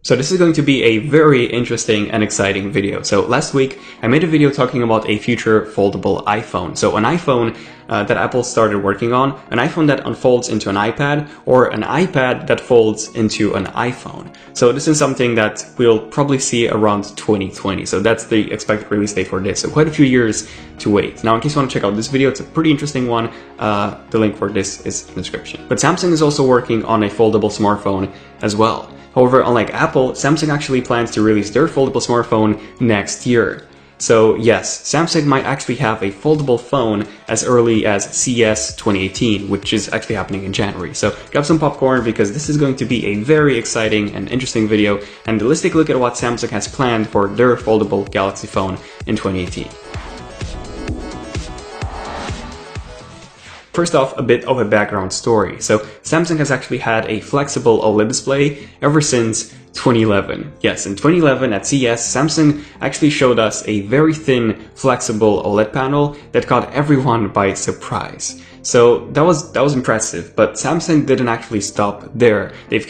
So this is going to be a very interesting and exciting video. So last week I made a video talking about a future foldable iPhone. So an iPhone that Apple started working on, an iPhone that unfolds into an iPad, or an iPad that folds into an iPhone. So this is something that we'll probably see around 2020. So that's the expected release date for this. So quite a few years to wait. Now in case you want to check out this video, it's a pretty interesting one. The link for this is in the description. But Samsung is also working on a foldable smartphone as well. However, unlike Apple, Samsung actually plans to release their foldable smartphone next year. So yes, Samsung might actually have a foldable phone as early as CES 2018, which is actually happening in January. So grab some popcorn because this is going to be a very exciting and interesting video, and let's take a look at what Samsung has planned for their foldable Galaxy phone in 2018. First off, a bit of a background story. So Samsung has actually had a flexible OLED display ever since 2011. Yes, in 2011 at CES, Samsung actually showed us a very thin, flexible OLED panel that caught everyone by surprise. So that was impressive, but Samsung didn't actually stop there. They've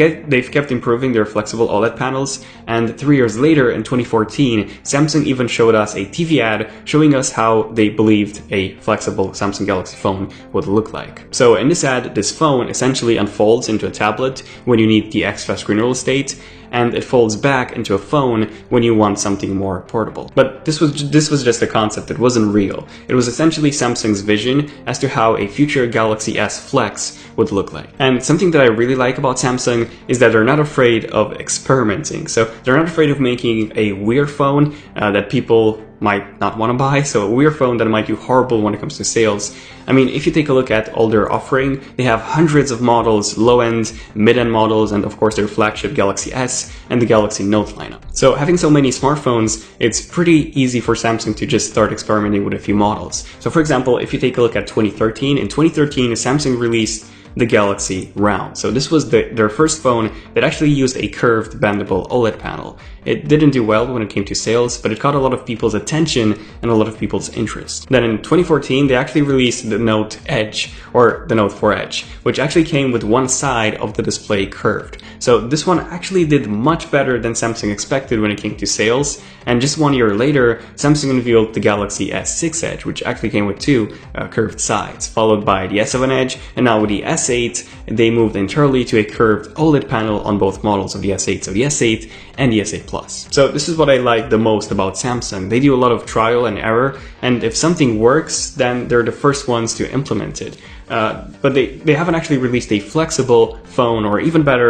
kept improving their flexible OLED panels, and 3 years later, in 2014, Samsung even showed us a TV ad showing us how they believed a flexible Samsung Galaxy phone would look like. So in this ad, this phone essentially unfolds into a tablet when you need the extra screen real estate, and it folds back into a phone when you want something more portable. But this was just a concept, it wasn't real. It was essentially Samsung's vision as to how a future Galaxy S Flex would look like. And something that I really like about Samsung is that they're not afraid of experimenting. So they're not afraid of making a weird phone that people might not want to buy, so a weird phone that might do horrible when it comes to sales. I mean, if you take a look at all their offering, they have hundreds of models, low-end, mid-end models, and of course their flagship Galaxy S and the Galaxy Note lineup. So having so many smartphones, it's pretty easy for Samsung to just start experimenting with a few models. So for example, if you take a look at 2013, in 2013 Samsung released the Galaxy Round. So this was their first phone that actually used a curved bendable OLED panel. It didn't do well when it came to sales, but it caught a lot of people's attention and a lot of people's interest. Then in 2014, they actually released the Note Edge, or the Note 4 Edge, which actually came with one side of the display curved. So this one actually did much better than Samsung expected when it came to sales, and just 1 year later, Samsung unveiled the Galaxy S6 Edge, which actually came with two curved sides, followed by the S7 Edge, and now with the S8, they moved entirely to a curved OLED panel on both models of the S8, so the S8 and the S8 Plus. So this is what I like the most about Samsung. They do a lot of trial and error, and if something works, then they're the first ones to implement it. But they haven't actually released a flexible phone, or even better,